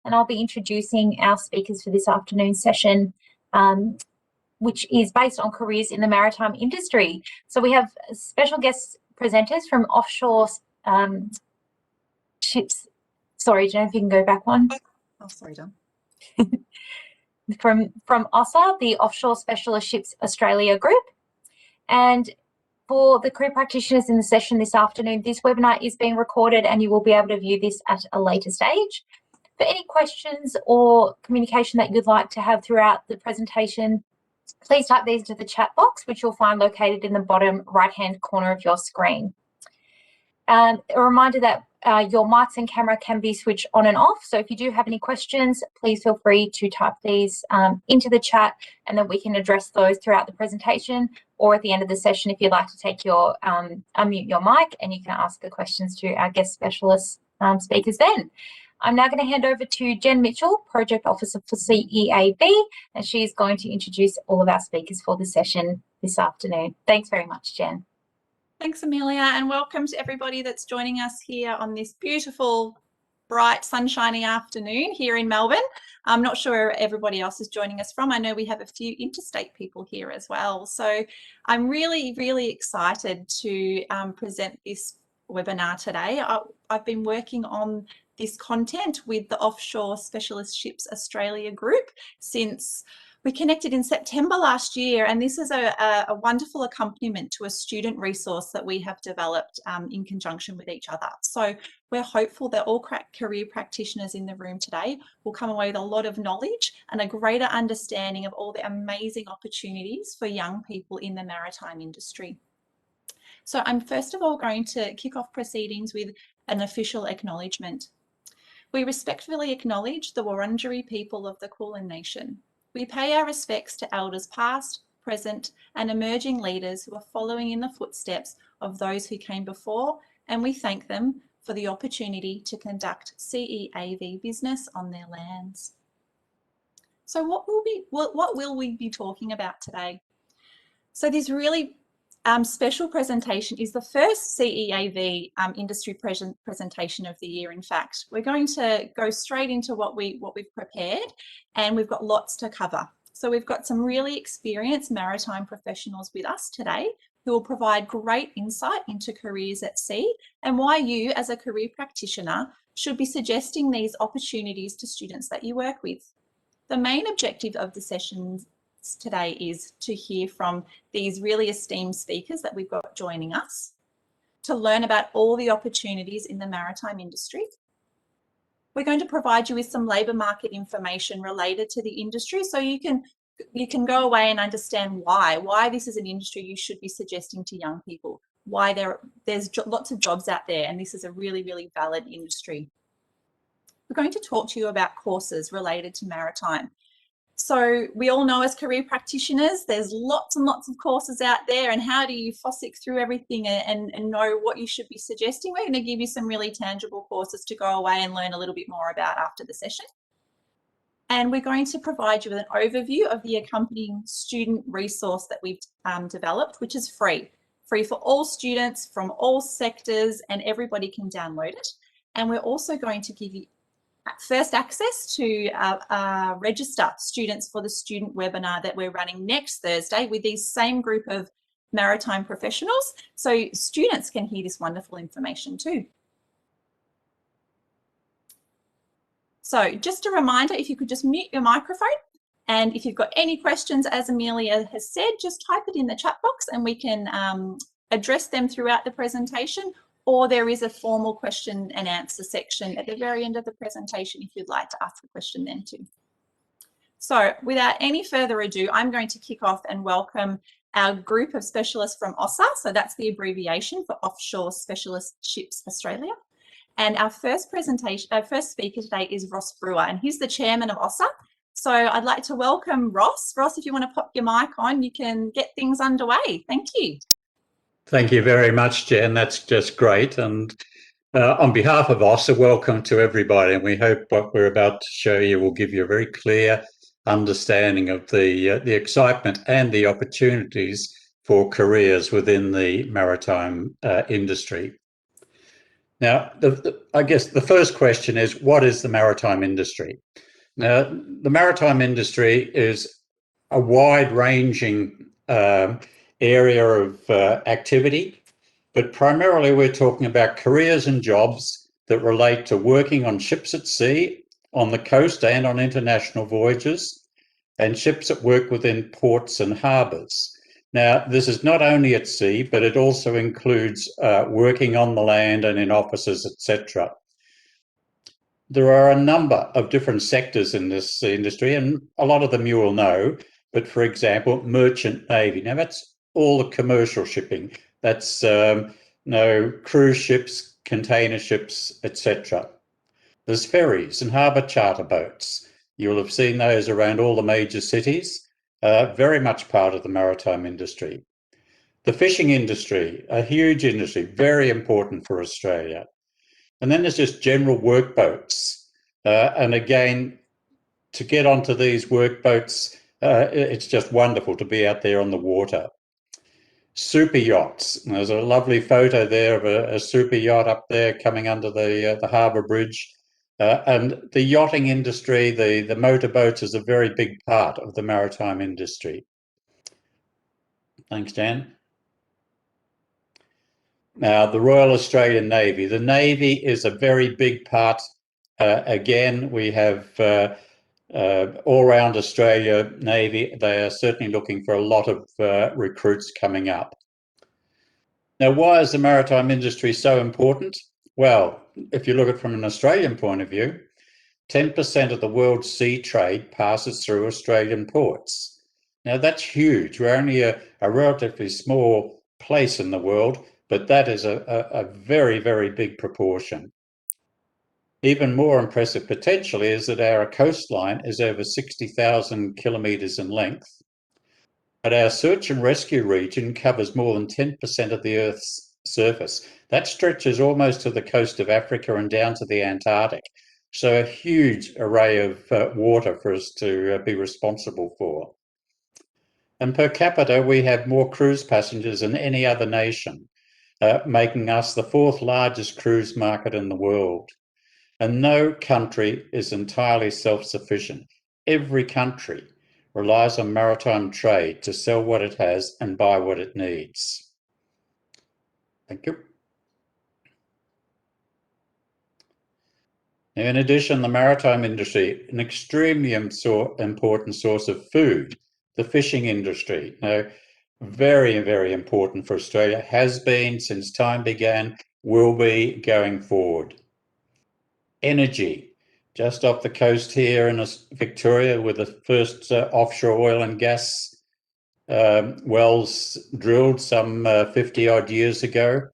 and I'll be introducing our speakers for this afternoon's session, which is based on careers in the maritime industry. So we have special guest presenters from Offshore ships. Sorry, Jen, if you can go back one. Oh, sorry, Dom. From OSSA, the Offshore Specialist Ships Australia Group. And for the career practitioners in the session this afternoon, this webinar is being recorded and you will be able to view this at a later stage. For any questions or communication that you'd like to have throughout the presentation, please type these into the chat box, which you'll find located in the bottom right-hand corner of your screen. A reminder that your mics and camera can be switched on and off. So if you do have any questions, please feel free to type these into the chat and then we can address those throughout the presentation, or at the end of the session if you'd like to take your unmute your mic and you can ask the questions to our guest specialist speakers then. I'm now going to hand over to Jen Mitchell, Project Officer for CEAV, and she's going to introduce all of our speakers for the session this afternoon. Thanks very much, Jen. Thanks, Amelia, and welcome to everybody that's joining us here on this beautiful, bright, sunshiny afternoon here in Melbourne. I'm not sure where everybody else is joining us from. I know we have a few interstate people here as well. So I'm really, really excited to present this webinar today. I've been working on this content with the Offshore Specialist Ships Australia Group since we connected in September last year, and this is a wonderful accompaniment to a student resource that we have developed in conjunction with each other. So we're hopeful that all career practitioners in the room today will come away with a lot of knowledge and a greater understanding of all the amazing opportunities for young people in the maritime industry. So I'm first of all going to kick off proceedings with an official acknowledgement. We respectfully acknowledge the Wurundjeri people of the Kulin Nation. We pay our respects to elders past, present, and emerging leaders who are following in the footsteps of those who came before, and we thank them for the opportunity to conduct CEAV business on their lands. So what will we be talking about today? So this really special presentation is the first CEAV industry presentation of the year. In fact, we're going to go straight into what we've prepared, and we've got lots to cover. So we've got some really experienced maritime professionals with us today who will provide great insight into careers at sea and why you as a career practitioner should be suggesting these opportunities to students that you work with. The main objective of the sessions today is to hear from these really esteemed speakers that we've got joining us, to learn about all the opportunities in the maritime industry. We're going to provide you with some labour market information related to the industry so you can go away and understand why this is an industry you should be suggesting to young people, why there's lots of jobs out there and this is a really, really valid industry. We're going to talk to you about courses related to maritime. So we all know as career practitioners, there's lots and lots of courses out there, and how do you fossick through everything and know what you should be suggesting? We're going to give you some really tangible courses to go away and learn a little bit more about after the session. And we're going to provide you with an overview of the accompanying student resource that we've developed, which is free for all students from all sectors, and everybody can download it. And we're also going to give you first access to register students for the student webinar that we're running next Thursday with these same group of maritime professionals, so students can hear this wonderful information too. So just a reminder, if you could just mute your microphone, and if you've got any questions, as Amelia has said, just type it in the chat box and we can address them throughout the presentation, or there is a formal question and answer section at the very end of the presentation if you'd like to ask a question then too. So without any further ado, I'm going to kick off and welcome our group of specialists from OSSA. So that's the abbreviation for Offshore Specialist Ships Australia. And our first speaker today is Ross Brewer, and he's the chairman of OSSA. So I'd like to welcome Ross. Ross, if you want to pop your mic on, you can get things underway. Thank you. Thank you very much, Jen. That's just great. And on behalf of OSSA, welcome to everybody. And we hope what we're about to show you will give you a very clear understanding of the excitement and the opportunities for careers within the maritime industry. Now, I guess the first question is, what is the maritime industry? Now, the maritime industry is a wide-ranging area of activity, but primarily we're talking about careers and jobs that relate to working on ships at sea, on the coast and on international voyages, and ships that work within ports and harbours. Now, this is not only at sea, but it also includes working on the land and in offices, etc. There are a number of different sectors in this industry, and a lot of them you will know. But for example, merchant navy. Now, that's all the commercial shipping. That's cruise ships, container ships, etc. There's ferries and harbour charter boats. You'll have seen those around all the major cities, very much part of the maritime industry. The fishing industry, a huge industry, very important for Australia. And then there's just general workboats. And again, to get onto these workboats, it's just wonderful to be out there on the water. Super yachts. And there's a lovely photo there of a super yacht up there coming under the harbour bridge. And the yachting industry, the motorboats, is a very big part of the maritime industry. Thanks, Dan. Now, the Royal Australian Navy. The Navy is a very big part. Again, we have all around Australia Navy. They are certainly looking for a lot of recruits coming up. Now, why is the maritime industry so important? Well, if you look at it from an Australian point of view, 10% of the world's sea trade passes through Australian ports. Now, that's huge. We're only a relatively small place in the world, but that is a very, very big proportion. Even more impressive potentially is that our coastline is over 60,000 kilometres in length, but our search and rescue region covers more than 10% of the Earth's surface. That stretches almost to the coast of Africa and down to the Antarctic. So a huge array of water for us to be responsible for. And per capita, we have more cruise passengers than any other nation, making us the 4th largest cruise market in the world. And no country is entirely self-sufficient. Every country relies on maritime trade to sell what it has and buy what it needs. Thank you. Now, in addition, the maritime industry, an extremely important source of food, the fishing industry. Now, very, very important for Australia, has been since time began, will be going forward. Energy. Just off the coast here in Victoria, with the first offshore oil and gas wells drilled some 50 odd years ago.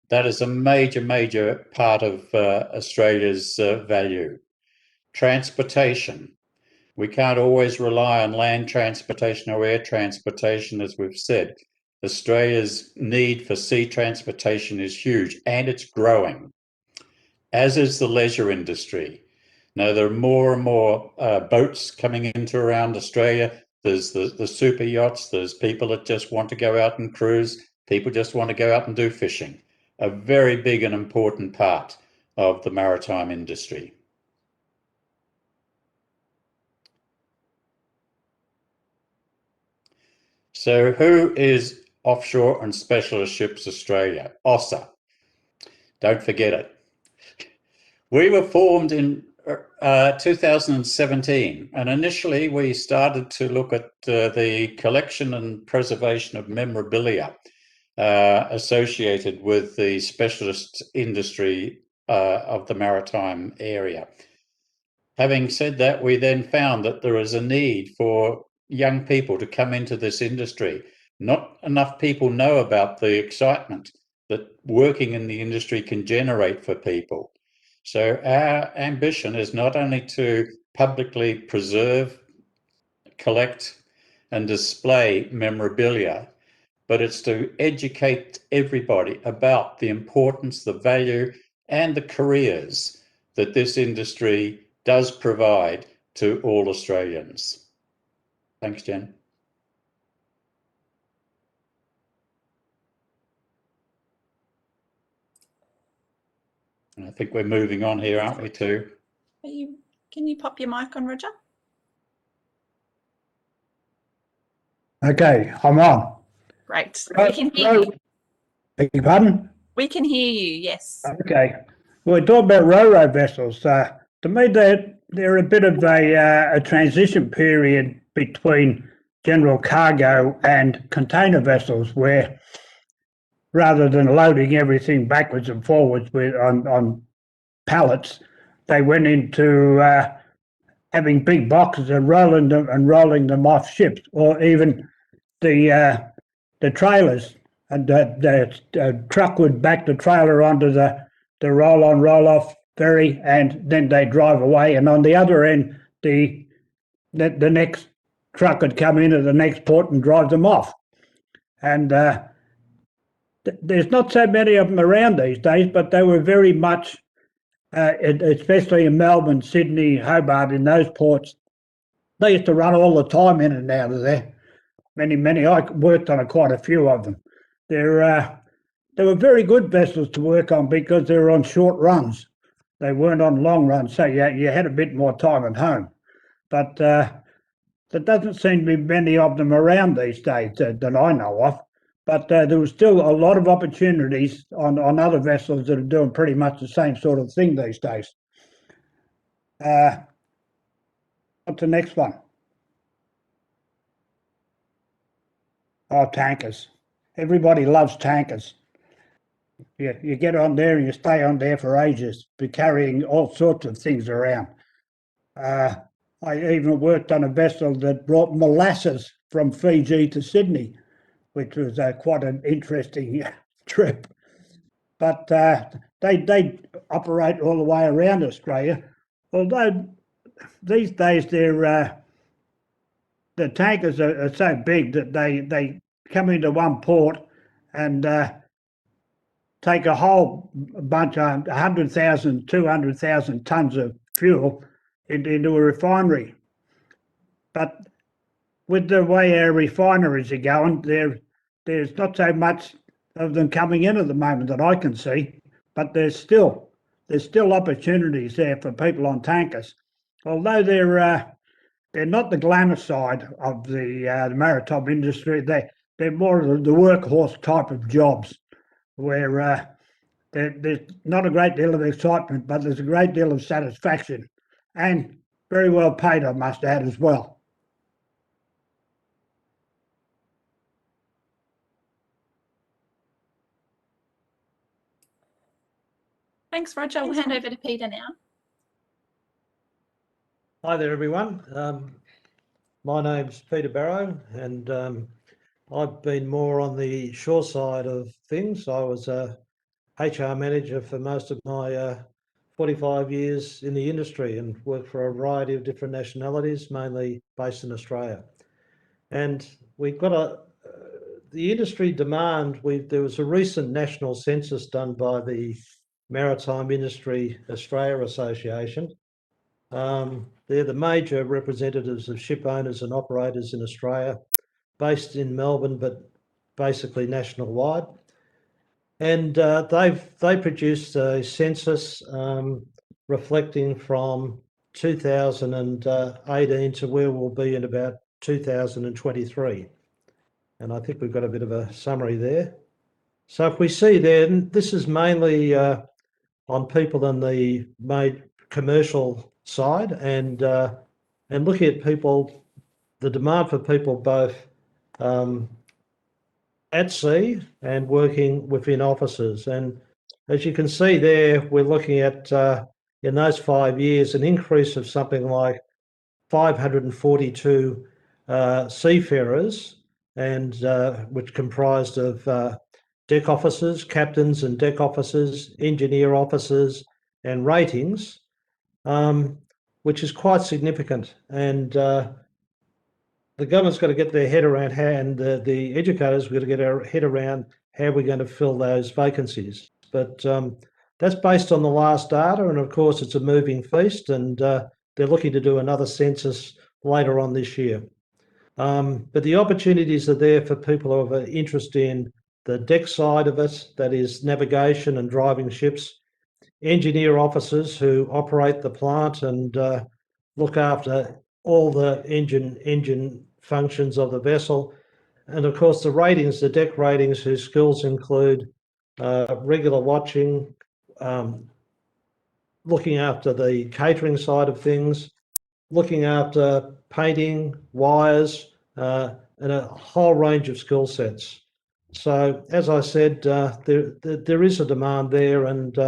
That is a major, major part of Australia's value. Transportation. We can't always rely on land transportation or air transportation, as we've said. Australia's need for sea transportation is huge, and it's growing, as is the leisure industry. Now, there are more and more boats coming into around Australia. There's the super yachts. There's people that just want to go out and cruise. People just want to go out and do fishing. A very big and important part of the maritime industry. So who is Offshore and Specialist Ships Australia? OSSA. Don't forget it. We were formed in 2017, and initially we started to look at the collection and preservation of memorabilia associated with the specialist industry of the maritime area. Having said that, we then found that there is a need for young people to come into this industry. Not enough people know about the excitement that working in the industry can generate for people. So our ambition is not only to publicly preserve, collect and display memorabilia, but it's to educate everybody about the importance, the value and the careers that this industry does provide to all Australians. Thanks, Jen. I think we're moving on here, aren't we, too? Can you pop your mic on, Roger? Okay, I'm on. Great. We can hear you. Beg your pardon? We can hear you, yes. Okay. We're talking about ro-ro vessels. To me, they're a bit of a transition period between general cargo and container vessels, where rather than loading everything backwards and forwards on pallets, they went into having big boxes and rolling them off ships, or even the trailers, and the truck would back the trailer onto the roll-on, roll-off ferry, and then they drive away. And on the other end, the next truck would come in at the next port and drive them off. And there's not so many of them around these days, but they were very much, especially in Melbourne, Sydney, Hobart, in those ports, they used to run all the time in and out of there. Many. I worked on quite a few of them. They were very good vessels to work on because they were on short runs. They weren't on long runs, so you had a bit more time at home. But there doesn't seem to be many of them around these days that I know of. But there was still a lot of opportunities on other vessels that are doing pretty much the same sort of thing these days. What's the next one? Oh, tankers. Everybody loves tankers. You get on there and you stay on there for ages, be carrying all sorts of things around. I even worked on a vessel that brought molasses from Fiji to Sydney, which was quite an interesting trip. But they operate all the way around Australia, although these days the tankers are so big that they come into one port and take a whole bunch of 100,000, 200,000 tonnes of fuel into a refinery. But with the way our refineries are going, there's not so much of them coming in at the moment that I can see, but there's still opportunities there for people on tankers. Although they're not the glamour side of the maritime industry. They're more of the workhorse type of jobs, where there's not a great deal of excitement, but there's a great deal of satisfaction, and very well paid, I must add, as well. Thanks, Roger. We'll hand over to Peter now. Hi there, everyone. My name's Peter Barrow, and I've been more on the shore side of things. I was a HR manager for most of my 45 years in the industry and worked for a variety of different nationalities, mainly based in Australia. And we've got the industry demand. There was a recent national census done by the Maritime Industry Australia Association. They're the major representatives of ship owners and operators in Australia, based in Melbourne, but basically national wide. And they produced a census reflecting from 2018 to where we'll be in about 2023. And I think we've got a bit of a summary there. So if we see there, this is mainly on people in the commercial side, and looking at people, the demand for people both at sea and working within offices. And as you can see there, we're looking at in those 5 years an increase of something like 542 seafarers, and which comprised of deck officers, captains and deck officers, engineer officers, and ratings, which is quite significant. And the government's got to get their head around how, and the educators have got to get our head around how we're going to fill those vacancies. But that's based on the last data, and of course it's a moving feast, and they're looking to do another census later on this year. But the opportunities are there for people who have an interest in the deck side of it, that is navigation and driving ships, engineer officers who operate the plant and look after all the engine functions of the vessel. And of course, the ratings, the deck ratings, whose skills include regular watching, looking after the catering side of things, looking after painting, wires, and a whole range of skill sets. So, as I said, there is a demand there, and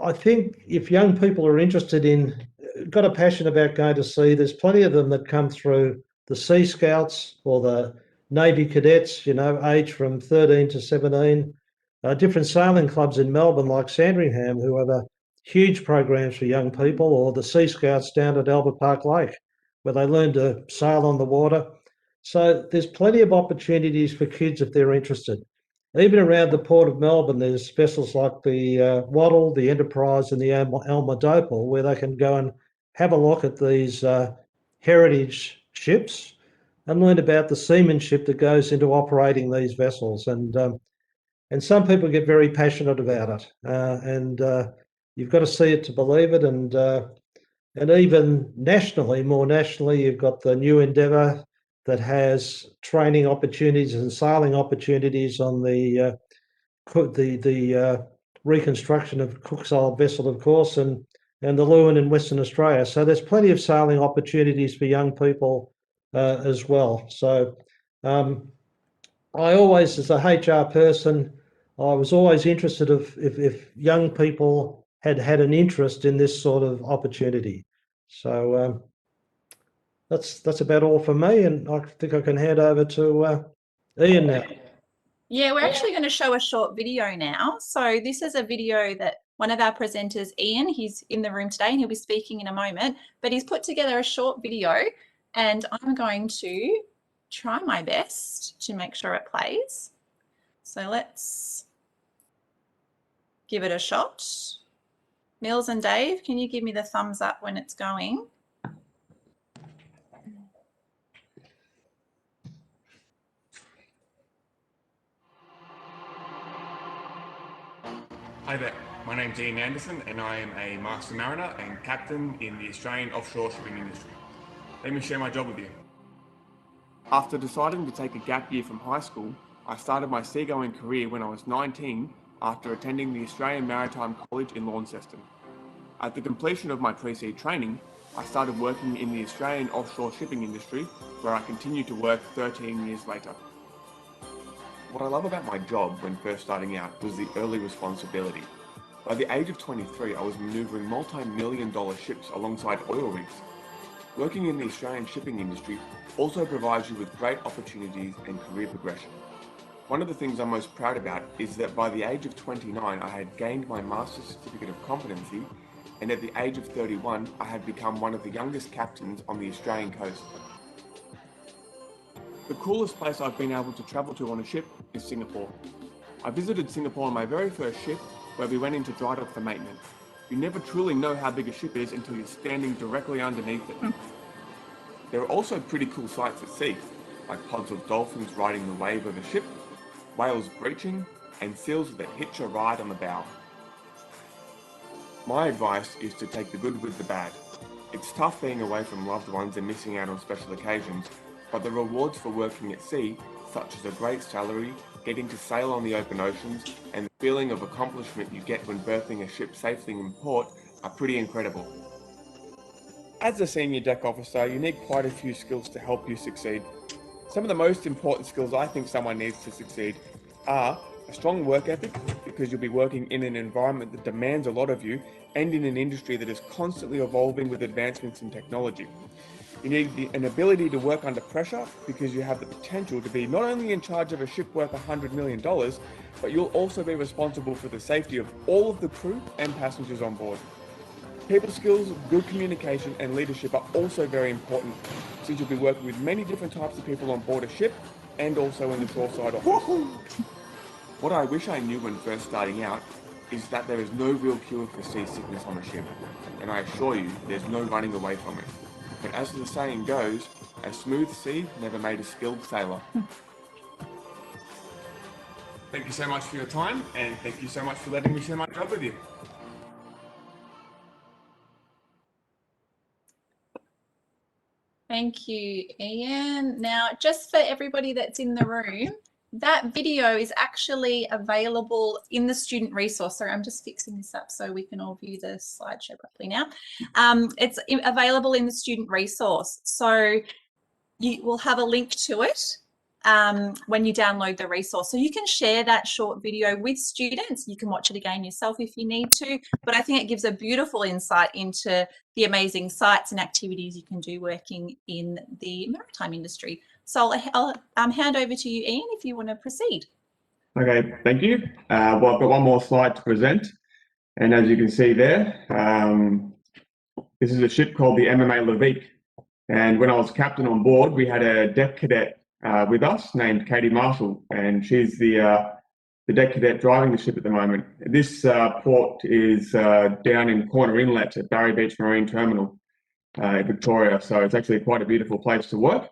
I think if young people are interested in, got a passion about going to sea, there's plenty of them that come through the Sea Scouts or the Navy Cadets, you know, aged from 13 to 17. Different sailing clubs in Melbourne, like Sandringham, who have a huge programs for young people, or the Sea Scouts down at Albert Park Lake, where they learn to sail on the water. So there's plenty of opportunities for kids if they're interested. Even around the Port of Melbourne, there's vessels like the Waddle, the Enterprise, and the Almadopal, where they can go and have a look at these heritage ships and learn about the seamanship that goes into operating these vessels. And some people get very passionate about it, and you've got to see it to believe it. And even nationally, more nationally, you've got the New Endeavour that has training opportunities and sailing opportunities on the reconstruction of Cook's old vessel, of course, and the Lewin in Western Australia. So there's plenty of sailing opportunities for young people as well. So I always, as a HR person, I was always interested if young people had an interest in this sort of opportunity. So that's about all for me, and I think I can hand over to Ian now. Yeah, we're actually going to show a short video now. So this is a video that one of our presenters, Ian, he's in the room today and he'll be speaking in a moment, but he's put together a short video, and I'm going to try my best to make sure it plays. So let's give it a shot. Mills and Dave, can you give me the thumbs up when it's going? Hi there, my name's Ian Anderson and I am a Master Mariner and Captain in the Australian offshore shipping industry. Let me share my job with you. After deciding to take a gap year from high school, I started my seagoing career when I was 19 after attending the Australian Maritime College in Launceston. At the completion of my pre-sea training, I started working in the Australian offshore shipping industry, where I continued to work 13 years later. What I love about my job when first starting out was the early responsibility. By the age of 23, I was manoeuvring multi-million-dollar ships alongside oil rigs. Working in the Australian shipping industry also provides you with great opportunities and career progression. One of the things I'm most proud about is that by the age of 29, I had gained my Master's Certificate of Competency, and at the age of 31, I had become one of the youngest captains on the Australian coast. The coolest place I've been able to travel to on a ship is Singapore. I visited Singapore on my very first ship, where we went into dry dock for maintenance. You never truly know how big a ship is until you're standing directly underneath it. There are also pretty cool sights at sea, like pods of dolphins riding the wave of a ship, whales breaching, and seals that hitch a ride on the bow. My advice is to take the good with the bad. It's tough being away from loved ones and missing out on special occasions, but the rewards for working at sea, such as a great salary, getting to sail on the open oceans, and the feeling of accomplishment you get when berthing a ship safely in port are pretty incredible. As a senior deck officer, you need quite a few skills to help you succeed. Some of the most important skills I think someone needs to succeed are a strong work ethic, because you'll be working in an environment that demands a lot of you and in an industry that is constantly evolving with advancements in technology. You need an ability to work under pressure, because you have the potential to be not only in charge of a ship worth $100 million, but you'll also be responsible for the safety of all of the crew and passengers on board. People skills, good communication and leadership are also very important, since you'll be working with many different types of people on board a ship and also in the shoreside office. What I wish I knew when first starting out is that there is no real cure for seasickness on a ship, and I assure you there's no running away from it. But as the saying goes, a smooth sea never made a skilled sailor. Thank you so much for your time, and thank you so much for letting me share my job with you. Thank you, Ian. Now, just for everybody that's in the room, that video is actually available in the student resource. Sorry, I'm just fixing this up so we can all view the slideshow properly now. It's available in the student resource. So you will have a link to it when you download the resource. So you can share that short video with students. You can watch it again yourself if you need to, but I think it gives a beautiful insight into the amazing sites and activities you can do working in the maritime industry. So I'll hand over to you, Ian, if you want to proceed. Okay, thank you. Well, I've got one more slide to present. And as you can see there, this is a ship called the MMA Levique. And when I was captain on board, we had a deck cadet with us named Katie Marshall, and she's the deck cadet driving the ship at the moment. This port is down in Corner Inlet at Barry Beach Marine Terminal in Victoria, so it's actually quite a beautiful place to work.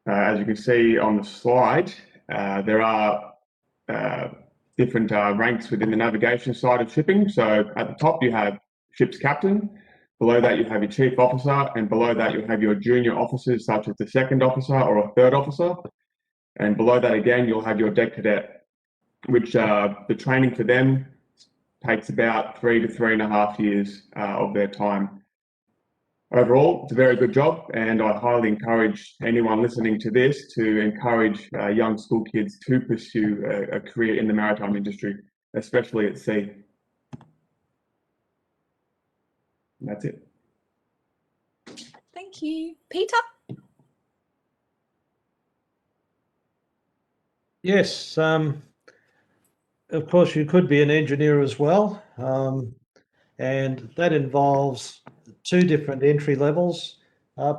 As you can see on the slide, there are different ranks within the navigation side of shipping. So at the top you have ship's captain, below that you have your chief officer, and below that you have your junior officers such as the second officer or a third officer. And below that again you'll have your deck cadet, which the training for them takes about 3 to 3.5 years of their time. Overall, it's a very good job, and I highly encourage anyone listening to this to encourage young school kids to pursue a career in the maritime industry, especially at sea. And that's it. Thank you. Peter? Yes, of course you could be an engineer as well, and that involves 2 different entry levels.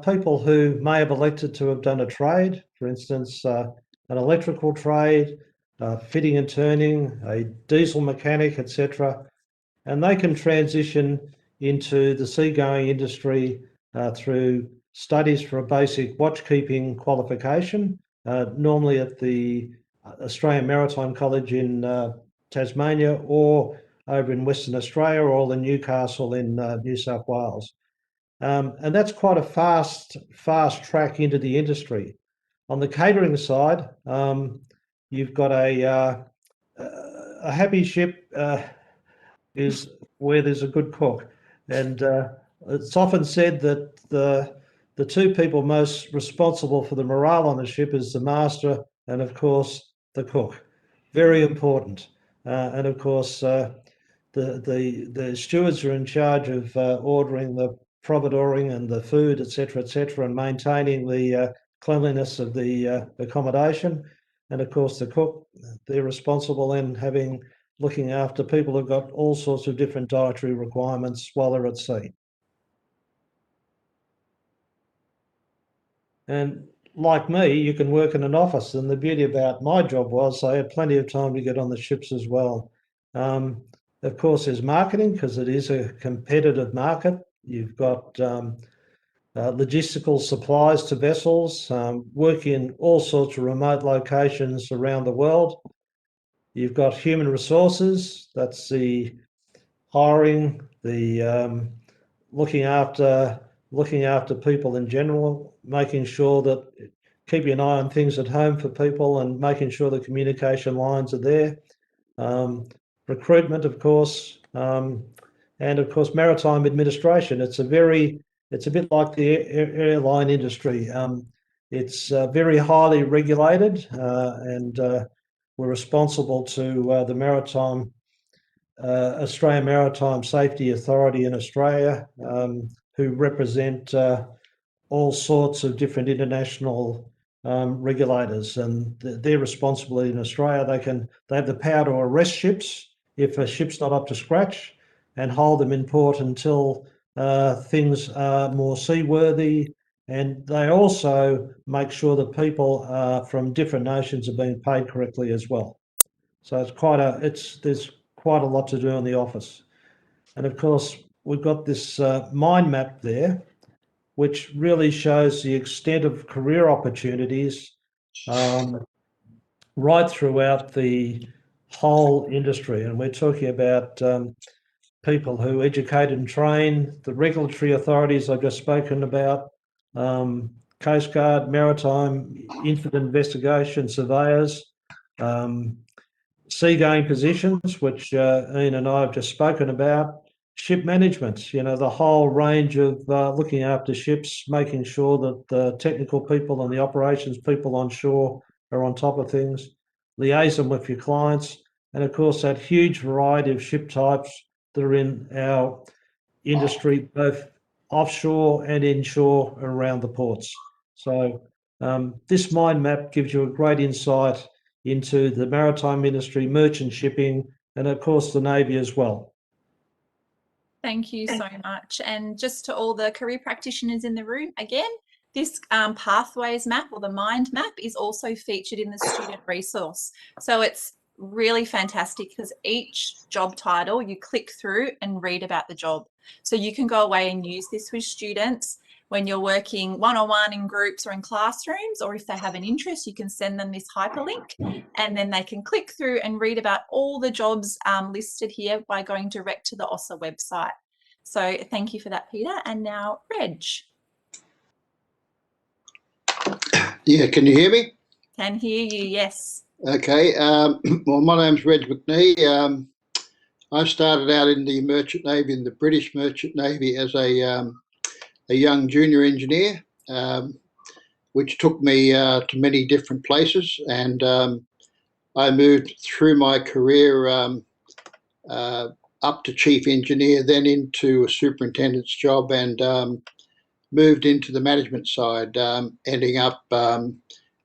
People who may have elected to have done a trade, for instance, an electrical trade, fitting and turning, a diesel mechanic, etc. And they can transition into the seagoing industry through studies for a basic watchkeeping qualification, normally at the Australian Maritime College in Tasmania, or over in Western Australia, or in Newcastle in New South Wales. And that's quite a fast track into the industry. On the catering side, you've got a happy ship is where there's a good cook. And it's often said that the 2 people most responsible for the morale on the ship is the master and, of course, the cook. Very important. And, of course, the stewards are in charge of ordering the providoring and the food, etc., and maintaining the cleanliness of the accommodation. And, of course, the cook, they're responsible in looking after people who've got all sorts of different dietary requirements while they're at sea. And like me, you can work in an office, and the beauty about my job was I had plenty of time to get on the ships as well. Of course, there's marketing, because it is a competitive market. You've got logistical supplies to vessels, work in all sorts of remote locations around the world. You've got human resources, that's the hiring, the looking after people in general, making sure that keeping an eye on things at home for people and making sure the communication lines are there. Recruitment, of course, and of course maritime administration. It's a bit like the airline industry. It's very highly regulated, and we're responsible to the Maritime Australian Maritime Safety Authority in Australia, who represent all sorts of different international regulators, and they're responsible in Australia. They have the power to arrest ships if a ship's not up to scratch, and hold them in port until things are more seaworthy. And they also make sure that people from different nations are being paid correctly as well. So there's quite a lot to do in the office. And of course, we've got this mind map there, which really shows the extent of career opportunities right throughout the whole industry. And we're talking about people who educate and train, the regulatory authorities I've just spoken about, Coast Guard, Maritime, incident investigation, surveyors, seagoing positions, which Ian and I have just spoken about, ship management, you know, the whole range of looking after ships, making sure that the technical people and the operations people on shore are on top of things, liaison with your clients, and of course that huge variety of ship types that are in our industry, both offshore and inshore around the ports. So this mind map gives you a great insight into the maritime industry, merchant shipping, and of course the Navy as well. Thank you so much. And just to all the career practitioners in the room, again, this pathways map, or the mind map, is also featured in the student resource. So it's really fantastic because each job title you click through and read about the job. So you can go away and use this with students when you're working one-on-one in groups or in classrooms, or if they have an interest, you can send them this hyperlink and then they can click through and read about all the jobs listed here by going direct to the OSSA website. So thank you for that, Peter. And now, Reg. Yeah, can you hear me? Can hear you, yes. Okay, well, my name's Reg McNee. I started out in the Merchant Navy, in the British Merchant Navy, as a young junior engineer, which took me to many different places. And I moved through my career up to chief engineer, then into a superintendent's job, and moved into the management side, ending up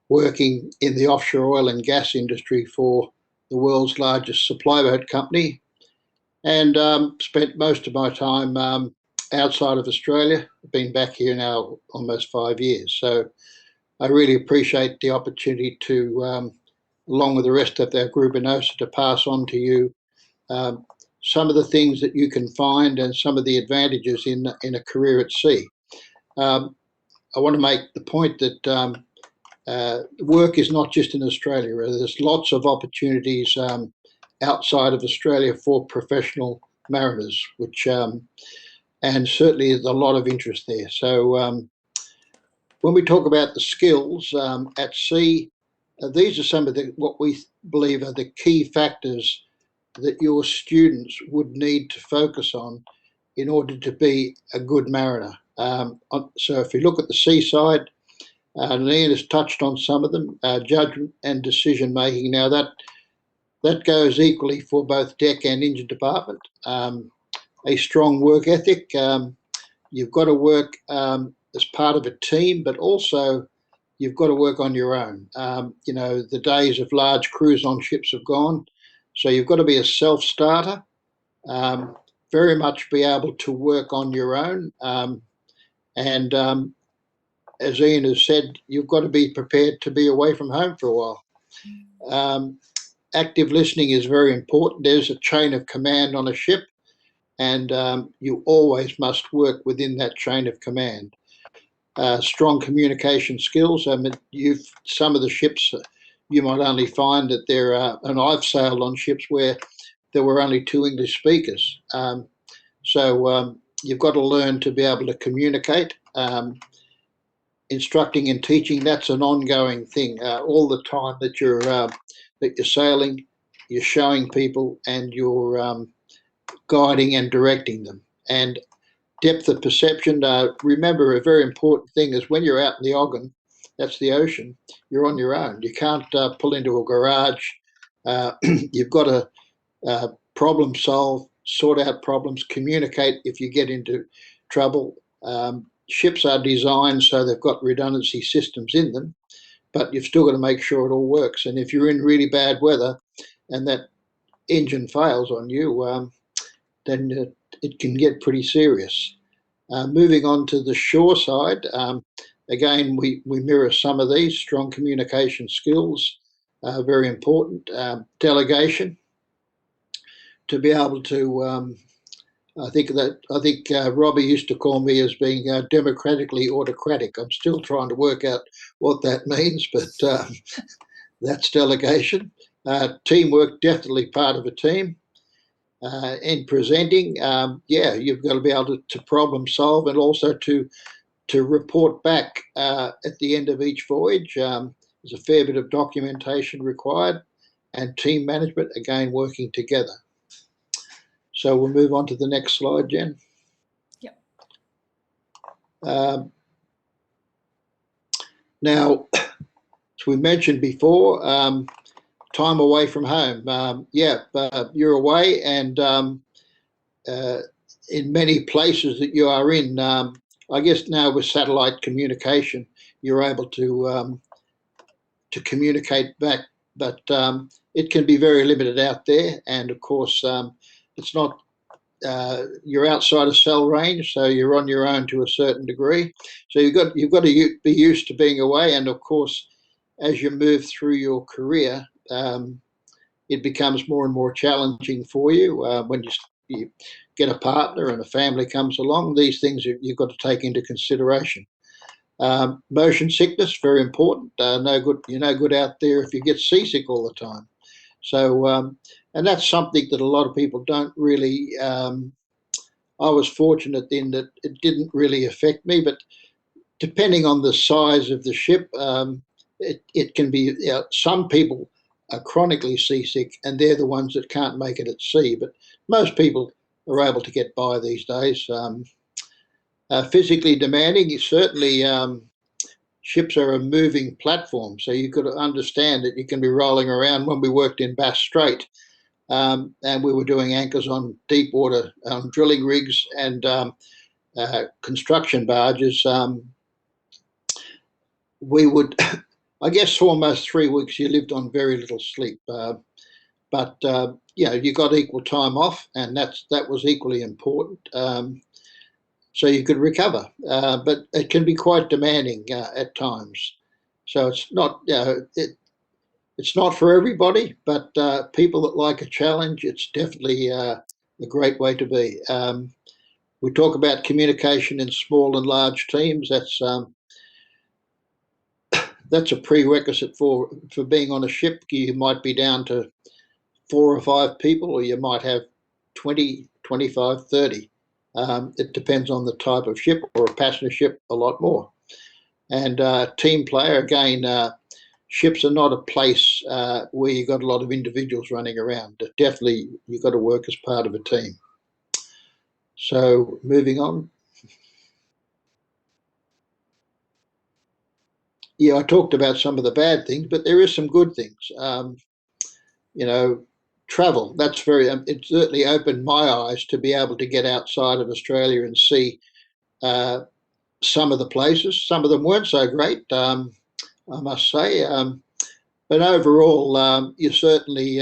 working in the offshore oil and gas industry for the world's largest supply boat company, and spent most of my time outside of Australia. I've been back here now almost 5 years. So I really appreciate the opportunity to, along with the rest of our group in OSSA, to pass on to you some of the things that you can find and some of the advantages in a career at sea. I want to make the point that work is not just in Australia. There's lots of opportunities outside of Australia for professional mariners, which and certainly there's a lot of interest there. So when we talk about the skills at sea, these are some of what we believe are the key factors that your students would need to focus on in order to be a good mariner. So if you look at the seaside, Ian has touched on some of them, judgment and decision making. Now that goes equally for both deck and engine department. A strong work ethic. You've got to work as part of a team, but also you've got to work on your own. You know, the days of large crews on ships have gone, so you've got to be a self-starter. Very much be able to work on your own, and as Ian has said, you've got to be prepared to be away from home for a while. Active listening is very important. There's a chain of command on a ship, and you always must work within that chain of command. Strong communication skills. I mean, some of the ships you might only find that there are, and I've sailed on ships where there were only 2 English speakers. So you've got to learn to be able to communicate. Instructing and teaching, that's an ongoing thing. All the time that you're sailing, you're showing people and you're guiding and directing them. And depth of perception, remember a very important thing is when you're out in the Ogden, that's the ocean, you're on your own. You can't pull into a garage. You've got to problem solve, sort out problems, communicate if you get into trouble. Ships are designed so they've got redundancy systems in them, but you've still got to make sure it all works. And if you're in really bad weather and that engine fails on you, then it can get pretty serious. Moving on to the shore side, again, we mirror some of these. Strong communication skills, very important. Delegation, to be able to, I think Robbie used to call me as being democratically autocratic. I'm still trying to work out what that means, but That's delegation. Teamwork, definitely part of a team. In presenting, you've got to be able to problem solve and also to report back at the end of each voyage. There's a fair bit of documentation required, and team management, again, working together. So we'll move on to the next slide, Jen. Yep. Now, as we mentioned before, time away from home. You're away, and in many places that you are in, I guess now with satellite communication, you're able to communicate back, but it can be very limited out there. And of course, it's not. You're outside of cell range, so you're on your own to a certain degree. So you've got to be used to being away, and of course, as you move through your career, it becomes more and more challenging for you when you get a partner and a family comes along. These things you've got to take into consideration. Motion sickness, very important. You're no good out there if you get seasick all the time. So, and that's something that a lot of people don't really. I was fortunate in that it didn't really affect me, but depending on the size of the ship, it can be. Some people are chronically seasick, and they're the ones that can't make it at sea. But most people are able to get by these days. Physically demanding, certainly. Ships are a moving platform, so you've got to understand that you can be rolling around. When we worked in Bass Strait, and we were doing anchors on deep water drilling rigs and construction barges, we would, I guess, for almost 3 weeks, you lived on very little sleep. But you got equal time off, and that was equally important. So you could recover, but it can be quite demanding at times. So it's not it's not for everybody, but people that like a challenge, it's definitely a great way to be. We talk about communication in small and large teams. That's a prerequisite for being on a ship. You might be down to 4 or 5 people, or you might have 20, 25, 30. It depends on the type of ship, or a passenger ship, a lot more. And team player, again, ships are not a place where you've got a lot of individuals running around. Definitely, you've got to work as part of a team. So moving on. Yeah, I talked about some of the bad things, but there is some good things. Travel, that's it certainly opened my eyes to be able to get outside of Australia and see some of the places. Some of them weren't so great, I must say. But overall, you certainly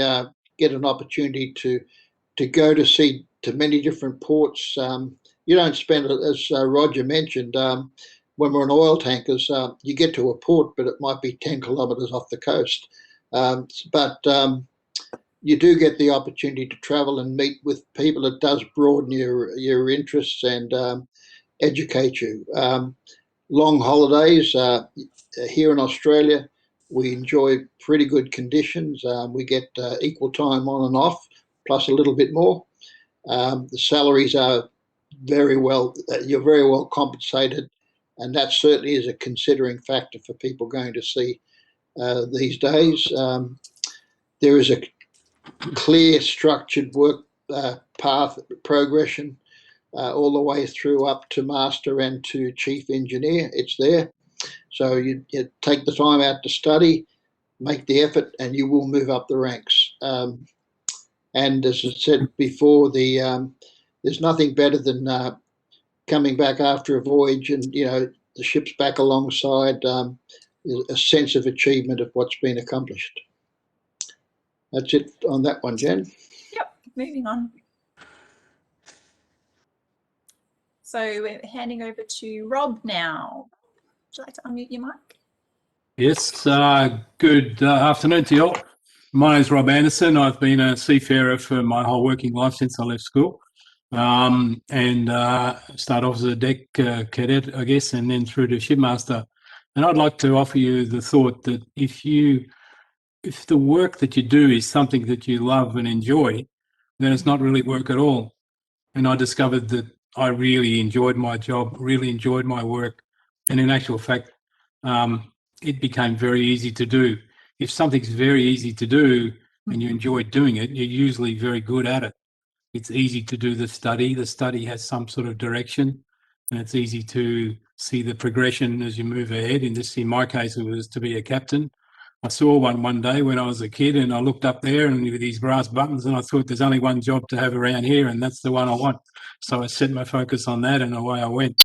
get an opportunity to go to see to many different ports. You don't spend, as Roger mentioned, when we're on oil tankers, you get to a port, but it might be 10 kilometres off the coast. But you do get the opportunity to travel and meet with people. It does broaden your interests and educate you. Long holidays here in Australia, we enjoy pretty good conditions. We get equal time on and off, plus a little bit more. The salaries are very well. You're very well compensated, and that certainly is a considering factor for people going to sea these days. There is a clear, structured work path progression all the way through up to master and to chief engineer. It's there. So you take the time out to study, make the effort, and you will move up the ranks. And as I said before, there's nothing better than coming back after a voyage and, the ship's back alongside, a sense of achievement of what's been accomplished. That's it on that one, Jen. Yep, moving on. So we're handing over to Rob now. Would you like to unmute your mic? Yes, good afternoon to you all. My name's Rob Anderson. I've been a seafarer for my whole working life since I left school. And started off as a deck cadet, I guess, and then through to shipmaster. And I'd like to offer you the thought that if you if the work that you do is something that you love and enjoy, then it's not really work at all. And I discovered that I really enjoyed my job, really enjoyed my work. And in actual fact, it became very easy to do. If something's very easy to do and you enjoy doing it, you're usually very good at it. It's easy to do the study. The study has some sort of direction, and it's easy to see the progression as you move ahead. In my case, it was to be a captain. I saw one day when I was a kid, and I looked up there and with these brass buttons, and I thought there's only one job to have around here, and that's the one I want. So I set my focus on that, and away I went.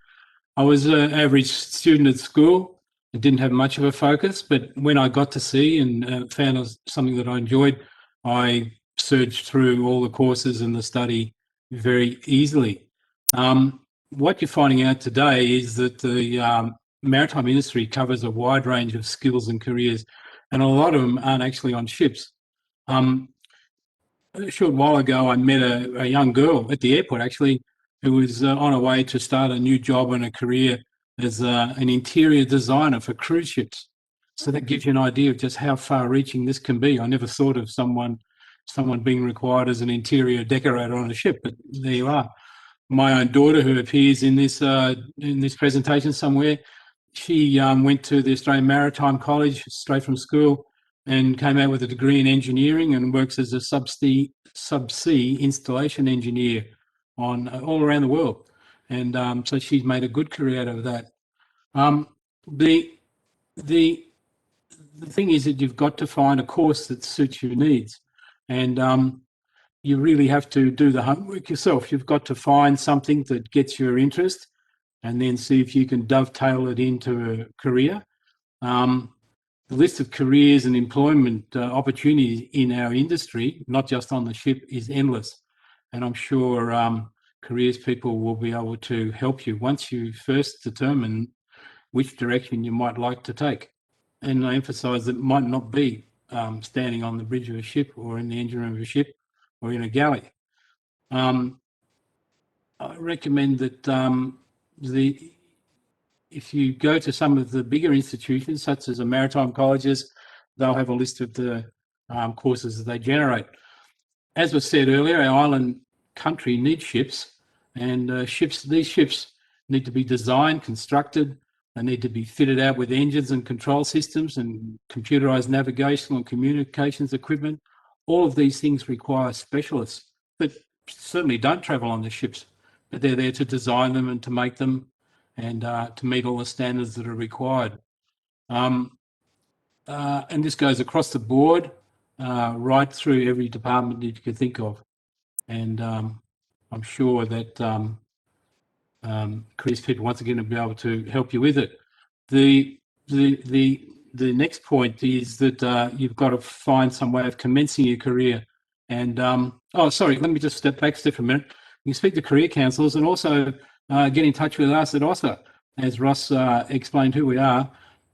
I was an average student at school. I didn't have much of a focus, but when I got to sea and found it was something that I enjoyed, I surged through all the courses and the study very easily. What you're finding out today is that the maritime industry covers a wide range of skills and careers, and a lot of them aren't actually on ships. A short while ago, I met a young girl at the airport, actually, who was on her way to start a new job and a career as an interior designer for cruise ships. So that gives you an idea of just how far-reaching this can be. I never thought of someone being required as an interior decorator on a ship, but there you are. My own daughter, who appears in this presentation somewhere, she went to the Australian Maritime College straight from school and came out with a degree in engineering and works as a subsea installation engineer on all around the world. And so she's made a good career out of that. The thing is that you've got to find a course that suits your needs, and you really have to do the homework yourself. You've got to find something that gets your interest and then see if you can dovetail it into a career. The list of careers and employment opportunities in our industry, not just on the ship, is endless. And I'm sure careers people will be able to help you once you first determine which direction you might like to take. And I emphasise that it might not be standing on the bridge of a ship or in the engine room of a ship or in a galley. I recommend that if you go to some of the bigger institutions, such as the maritime colleges, they'll have a list of the courses that they generate. As was said earlier, our island country needs ships, and these ships need to be designed, constructed. They need to be fitted out with engines and control systems and computerized navigational and communications equipment. All of these things require specialists that certainly don't travel on the ships, but they're there to design them and to make them and to meet all the standards that are required. And this goes across the board, right through every department that you could think of. And I'm sure that careers people once again will be able to help you with it. The next point is that you've got to find some way of commencing your career. And let me just step back a minute. You speak to career counsellors and also get in touch with us at OSSA. As Ross explained who we are,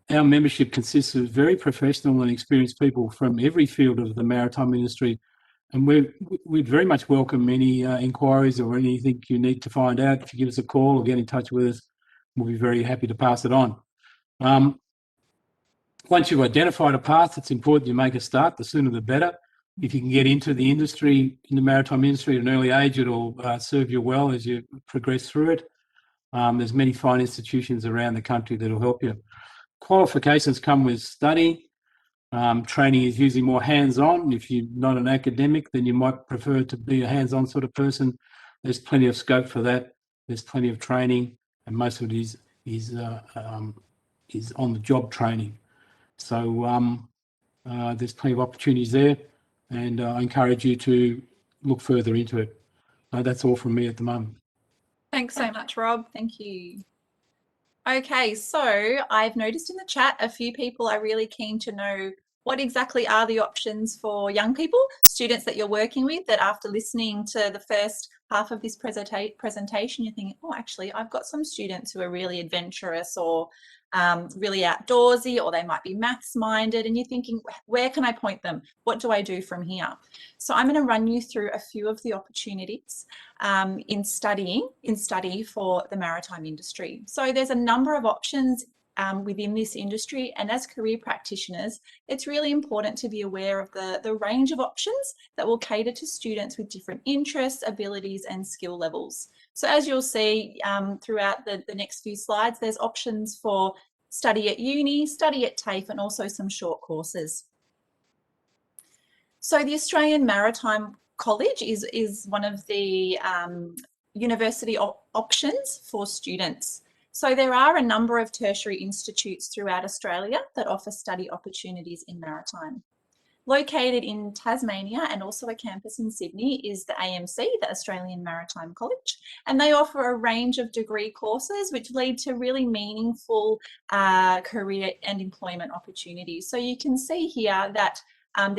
our membership consists of very professional and experienced people from every field of the maritime industry. And we'd very much welcome any inquiries or anything you need to find out. If you give us a call or get in touch with us, we'll be very happy to pass it on. Once you've identified a path, it's important you make a start. The sooner the better. If you can get into the industry, in the maritime industry at an early age, it'll serve you well as you progress through it. There's many fine institutions around the country that'll help you. Qualifications come with study. Training is usually more hands-on. If you're not an academic, then you might prefer to be a hands-on sort of person. There's plenty of scope for that. There's plenty of training, and most of it is on-the-job training. So there's plenty of opportunities there, and I encourage you to look further into it. That's all from me at the moment. Thanks so much, Rob. Thank you. Okay, so I've noticed in the chat a few people are really keen to know what exactly are the options for young people, students that you're working with, that after listening to the first half of this presentation, you're thinking, oh, actually, I've got some students who are really adventurous or really outdoorsy, or they might be maths minded, and you're thinking, where can I point them? What do I do from here? So I'm going to run you through a few of the opportunities in study for the maritime industry. So there's a number of options within this industry, and as career practitioners, it's really important to be aware of the range of options that will cater to students with different interests, abilities and skill levels. So as you'll see throughout the next few slides, there's options for study at uni, study at TAFE, and also some short courses. So the Australian Maritime College is one of the university options for students. So there are a number of tertiary institutes throughout Australia that offer study opportunities in maritime. Located in Tasmania and also a campus in Sydney is the AMC, the Australian Maritime College, and they offer a range of degree courses which lead to really meaningful career and employment opportunities. So you can see here that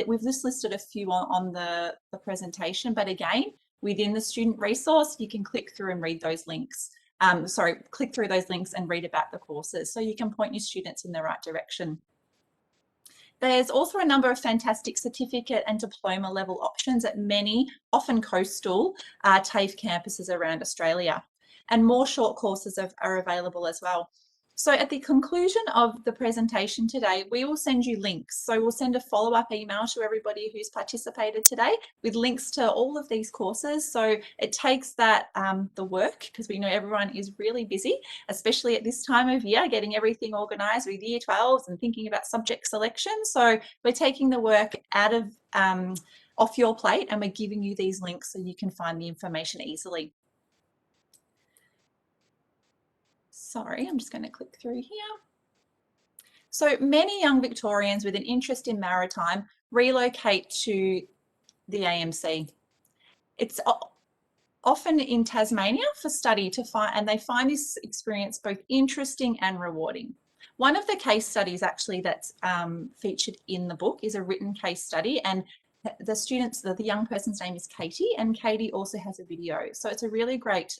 we've just listed a few on the presentation, but again, within the student resource, you can click through and read those links. Click through those links and read about the courses so you can point your students in the right direction. There's also a number of fantastic certificate and diploma level options at many, often coastal, TAFE campuses around Australia. And more short courses are available as well. So at the conclusion of the presentation today, we will send you links. So we'll send a follow-up email to everybody who's participated today with links to all of these courses. So it takes that the work, because we know everyone is really busy, especially at this time of year, getting everything organised with year 12s and thinking about subject selection. So we're taking the work out of off your plate, and we're giving you these links so you can find the information easily. Sorry, I'm just going to click through here. So many young Victorians with an interest in maritime relocate to the AMC. It's often in Tasmania for study and they find this experience both interesting and rewarding. One of the case studies actually that's featured in the book is a written case study, and the young person's name is Katie, and Katie also has a video. So it's a really great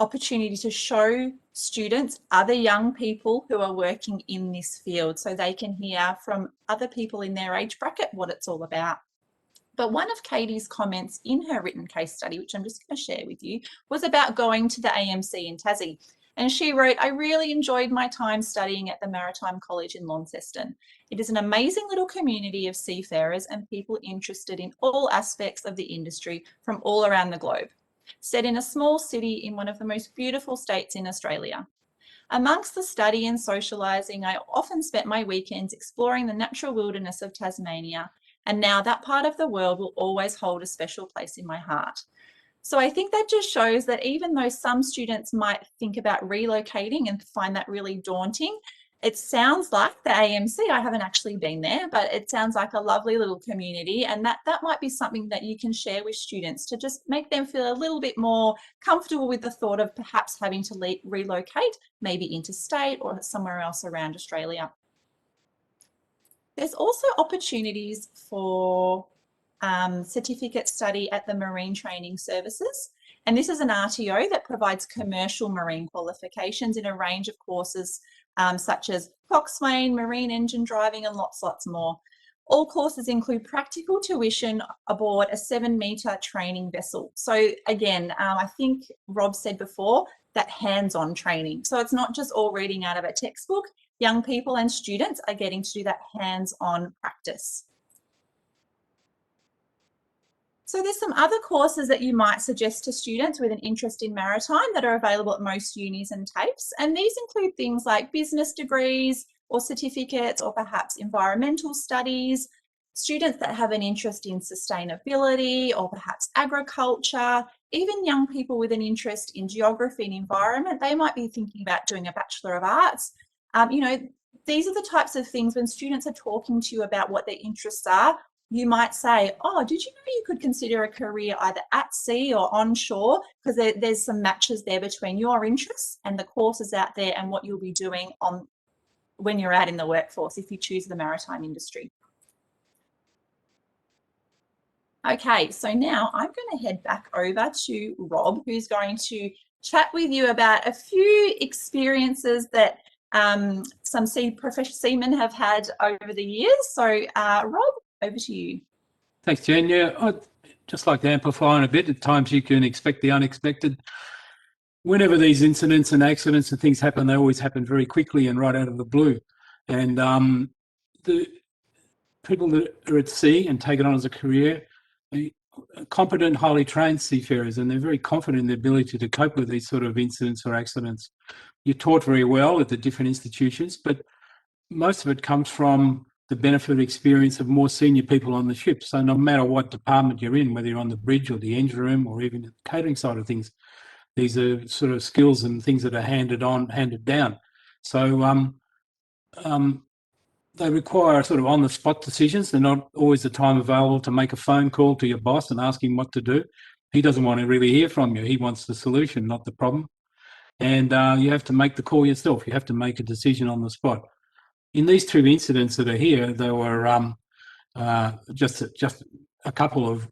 opportunity to show students other young people who are working in this field so they can hear from other people in their age bracket what it's all about. But one of Katie's comments in her written case study, which I'm just going to share with you, was about going to the AMC in Tassie. And she wrote, "I really enjoyed my time studying at the Maritime College in Launceston. It is an amazing little community of seafarers and people interested in all aspects of the industry from all around the globe. Set in a small city in one of the most beautiful states in Australia. Amongst the study and socialising, I often spent my weekends exploring the natural wilderness of Tasmania, and now that part of the world will always hold a special place in my heart." So I think that just shows that even though some students might think about relocating and find that really daunting, it sounds like the AMC, I haven't actually been there, but it sounds like a lovely little community, and that might be something that you can share with students to just make them feel a little bit more comfortable with the thought of perhaps having to relocate, maybe interstate or somewhere else around Australia. There's also opportunities for certificate study at the Marine Training Services. And this is an RTO that provides commercial marine qualifications in a range of courses such as coxswain, marine engine driving, and lots more. All courses include practical tuition aboard a 7-metre training vessel. So again, I think Rob said before, that hands-on training. So it's not just all reading out of a textbook. Young people and students are getting to do that hands-on practice. So there's some other courses that you might suggest to students with an interest in maritime that are available at most unis and TAFEs. And these include things like business degrees or certificates, or perhaps environmental studies, students that have an interest in sustainability or perhaps agriculture, even young people with an interest in geography and environment. They might be thinking about doing a Bachelor of Arts. You know, these are the types of things when students are talking to you about what their interests are, you might say, "Oh, did you know you could consider a career either at sea or onshore?" Because there's some matches there between your interests and the courses out there and what you'll be doing when you're out in the workforce if you choose the maritime industry. Okay, so now I'm going to head back over to Rob, who's going to chat with you about a few experiences that some seamen have had over the years. So Rob, over to you. Thanks, Jen. Yeah, I'd just like to amplify on a bit. At times you can expect the unexpected. whenever these incidents and accidents and things happen, they always happen very quickly and right out of the blue. And the people that are at sea and take it on as a career, competent, highly trained seafarers, and they're very confident in their ability to cope with these sort of incidents or accidents. You're taught very well at the different institutions, but most of it comes from the benefit of experience of more senior people on the ship. So no matter what department you're in, whether you're on the bridge or the engine room or even the catering side of things, these are sort of skills and things that are handed down. So they require sort of on-the-spot decisions. They're not always the time available to make a phone call to your boss and ask him what to do. He doesn't want to really hear from you. He wants the solution, not the problem. And you have to make the call yourself. You have to make a decision on the spot. In these two incidents that are here, there were just a couple of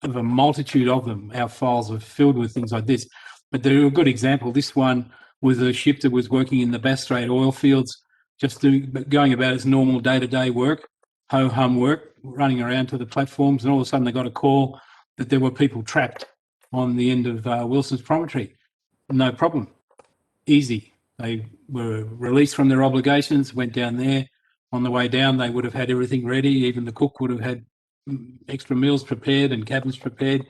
a multitude of them. Our files are filled with things like this. But they're a good example. This one was a ship that was working in the Bass Strait oil fields, just going about its normal day-to-day work, ho-hum work, running around to the platforms, and all of a sudden they got a call that there were people trapped on the end of Wilson's Promontory. No problem. Easy. They were released from their obligations, went down there. On the way down, they would have had everything ready. Even the cook would have had extra meals prepared and cabins prepared.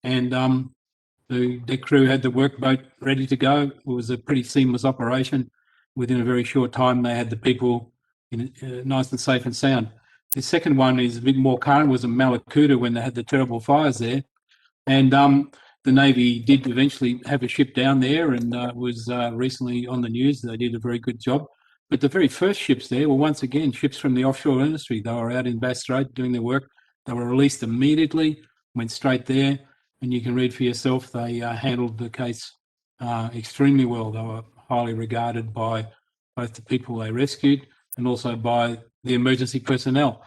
And the deck crew had the workboat ready to go. It was a pretty seamless operation. Within a very short time, they had the people nice and safe and sound. The second one is a bit more current, was in Malakuta when they had the terrible fires there. And the Navy did eventually have a ship down there and was recently on the news. They did a very good job. But the very first ships there were once again ships from the offshore industry. They were out in Bass Strait doing their work. They were released immediately, went straight there. And you can read for yourself, they handled the case extremely well. They were highly regarded by both the people they rescued and also by the emergency personnel.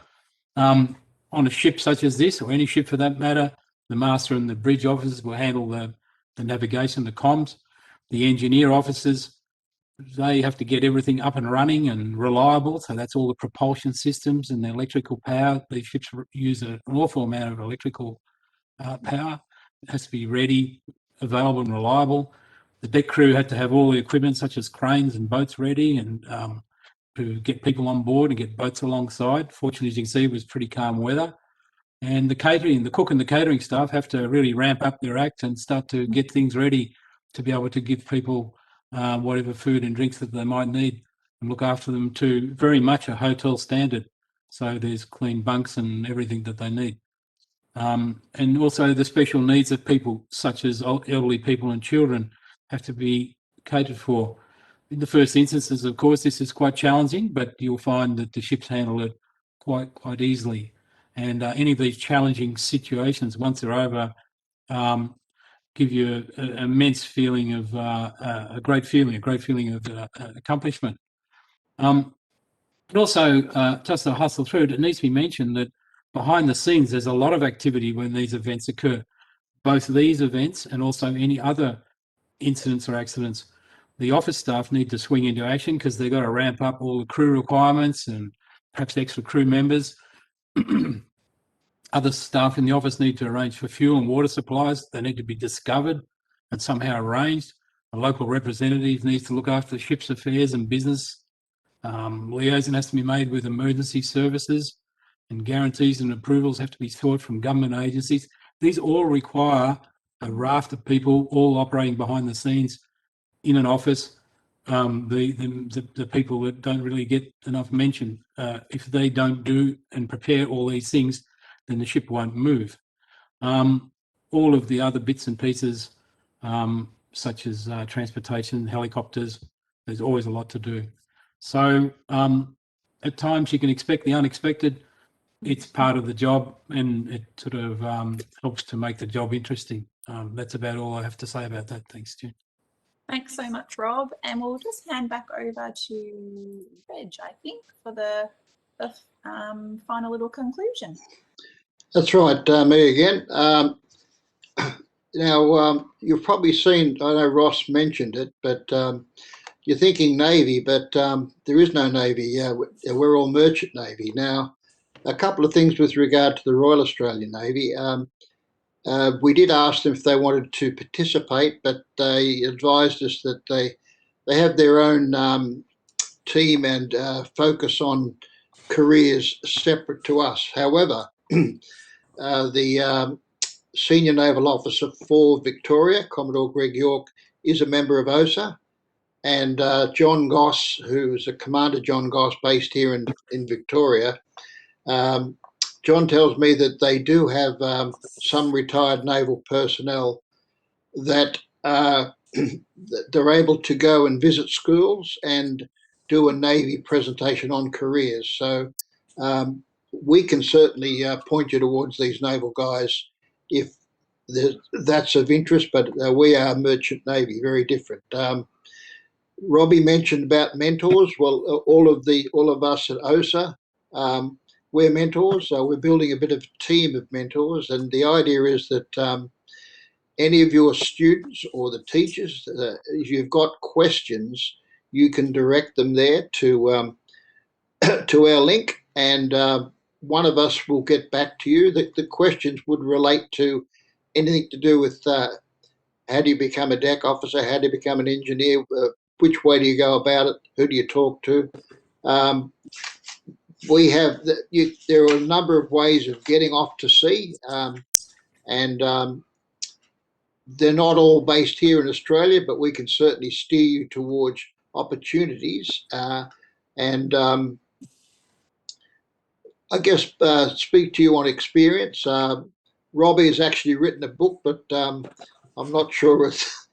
On a ship such as this, or any ship for that matter, the master and the bridge officers will handle the navigation, the comms. The engineer officers, they have to get everything up and running and reliable. So that's all the propulsion systems and the electrical power. These ships use an awful amount of electrical power. It has to be ready, available and reliable. The deck crew had to have all the equipment such as cranes and boats ready and to get people on board and get boats alongside. Fortunately, as you can see, it was pretty calm weather. And the catering, the cook and the catering staff have to really ramp up their act and start to get things ready to be able to give people whatever food and drinks that they might need and look after them to very much a hotel standard. So there's clean bunks and everything that they need. And also the special needs of people, such as elderly people and children, have to be catered for. In the first instances, of course, this is quite challenging, but you'll find that the ships handle it quite easily. And any of these challenging situations, once they're over, give you an immense feeling of a great feeling of accomplishment. But also, just to hustle through it, it needs to be mentioned that behind the scenes, there's a lot of activity when these events occur. Both these events and also any other incidents or accidents, the office staff need to swing into action because they've got to ramp up all the crew requirements and perhaps extra crew members. Other staff in the office need to arrange for fuel and water supplies. They need to be discovered and somehow arranged. A local representative needs to look after the ship's affairs and business. Liaison has to be made with emergency services, and guarantees and approvals have to be sought from government agencies. These all require a raft of people all operating behind the scenes in an office. The people that don't really get enough mention, if they don't do and prepare all these things, then the ship won't move. All of the other bits and pieces, such as transportation, helicopters, there's always a lot to do. So at times you can expect the unexpected. It's part of the job, and it sort of helps to make the job interesting. That's about all I have to say about that. Thanks, Jen. Thanks so much, Rob. And we'll just hand back over to Reg, I think, for the final little conclusion. That's right, me again. Now, you've probably seen, I know Ross mentioned it, but you're thinking Navy, but there is no Navy. We're all merchant Navy. Now, a couple of things with regard to the Royal Australian Navy. We did ask them if they wanted to participate, but they advised us that they have their own team and focus on careers separate to us. However, the Senior Naval Officer for Victoria, Commodore Greg York, is a member of OSSA, and John Goss, who's a Commander John Goss based here in Victoria, John tells me that they do have some retired naval personnel that they're able to go and visit schools and do a Navy presentation on careers. So we can certainly point you towards these naval guys if that's of interest, but we are Merchant Navy, very different. Robbie mentioned about mentors. Well, all of us at OSSA, we're mentors. So we're building a bit of a team of mentors, and the idea is that any of your students or the teachers, if you've got questions, you can direct them there to to our link, and one of us will get back to you. The questions would relate to anything to do with how do you become a deck officer, how do you become an engineer, which way do you go about it, who do you talk to. We have there are a number of ways of getting off to sea, and they're not all based here in Australia, but we can certainly steer you towards opportunities. And I guess speak to you on experience. Robbie has actually written a book, but I'm not sure it's.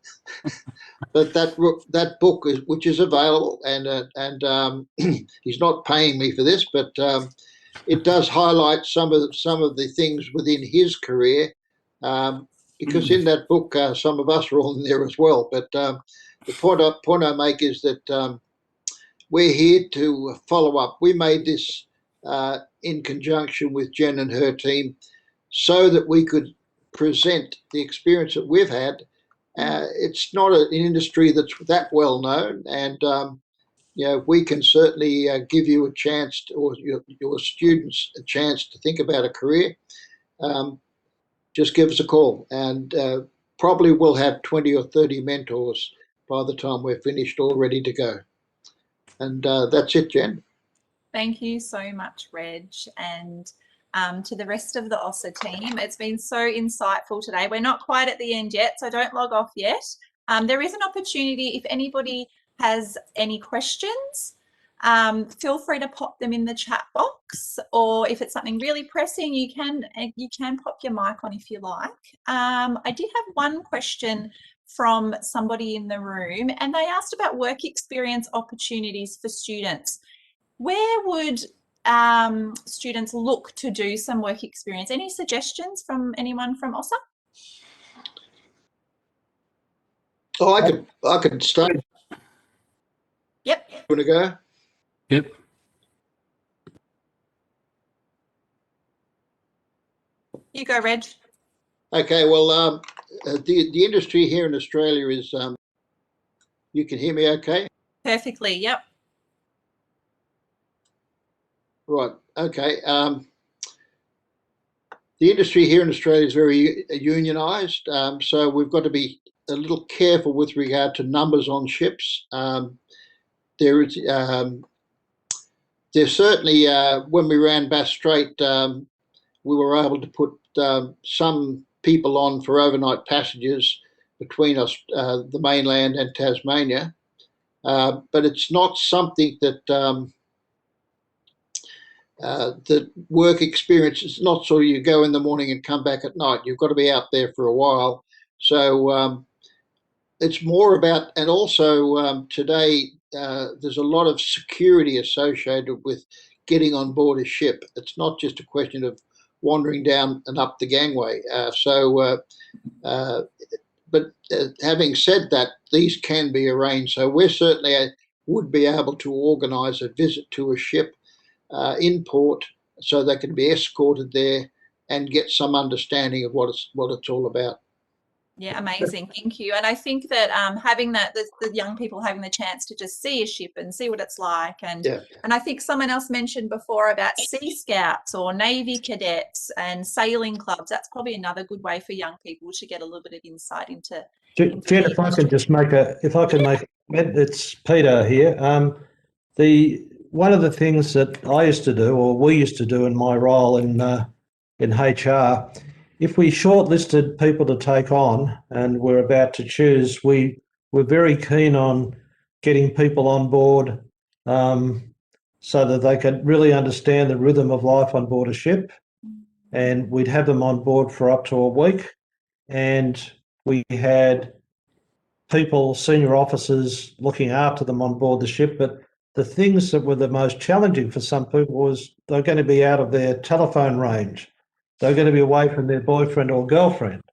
But that book is, which is available, and he's not paying me for this, but it does highlight some of the things within his career, because in that book some of us are all in there as well. But the point I make is that we're here to follow up. We made this in conjunction with Jen and her team, so that we could present the experience that we've had. It's not an industry that's that well known, and we can certainly give you a chance or your students a chance to think about a career. Just give us a call, and probably we'll have 20 or 30 mentors by the time we're finished, all ready to go. And that's it, Jen. Thank you so much, Reg, and to the rest of the OSSA team. It's been so insightful today. We're not quite at the end yet, so don't log off yet. There is an opportunity, if anybody has any questions, feel free to pop them in the chat box, or if it's something really pressing, you can pop your mic on if you like. I did have one question from somebody in the room, and they asked about work experience opportunities for students. Where would students look to do some work experience? Any suggestions from anyone from OSSA? Oh, I could start. Yep. Want to go? Yep. You go, Reg. Okay. Well, the industry here in Australia is. You can hear me, okay? Perfectly. Yep. Right. Okay. The industry here in Australia is very unionised, so we've got to be a little careful with regard to numbers on ships. There's certainly when we ran Bass Strait, we were able to put some people on for overnight passages between us, the mainland and Tasmania, but it's not something that. The work experience is not so you go in the morning and come back at night. You've got to be out there for a while. So it's more about, and also today there's a lot of security associated with getting on board a ship. It's not just a question of wandering down and up the gangway. But having said that, these can be arranged. So we certainly would be able to organise a visit to a ship in port, so they can be escorted there and get some understanding of what it's all about. Yeah, amazing. Thank you. And I think that having that, the young people having the chance to just see a ship and see what it's like. And I think someone else mentioned before about Sea Scouts or Navy cadets and sailing clubs. That's probably another good way for young people to get a little bit of insight into. Jen, if I can just make it's Peter here. One of the things that I used to do, or we used to do in my role in HR, if we shortlisted people to take on and we're about to choose, we were very keen on getting people on board so that they could really understand the rhythm of life on board a ship. And we'd have them on board for up to a week. And we had people, senior officers, looking after them on board the ship. But the things that were the most challenging for some people was they're going to be out of their telephone range. They're going to be away from their boyfriend or girlfriend.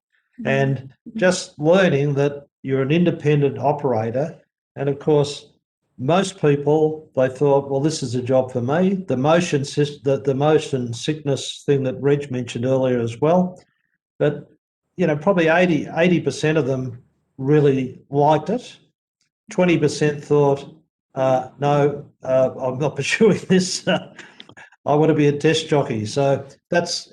And just learning that you're an independent operator. And of course, most people, they thought, well, this is a job for me. The motion sickness thing that Reg mentioned earlier as well. But, probably 80% of them really liked it. 20% thought, no, I'm not pursuing this. I want to be a desk jockey. So that's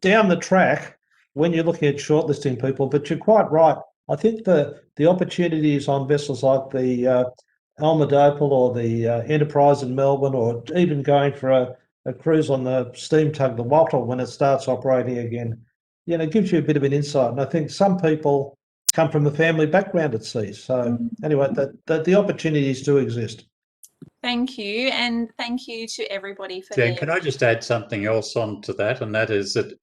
down the track when you're looking at shortlisting people. But you're quite right. I think the opportunities on vessels like the Almadopal or the Enterprise in Melbourne, or even going for a cruise on the steam tug, the Wattle, when it starts operating again, it gives you a bit of an insight. And I think some people come from a family background at sea. So anyway, the opportunities do exist. Thank you. And thank you to everybody for Jen, can I just add something else on to that? And that is that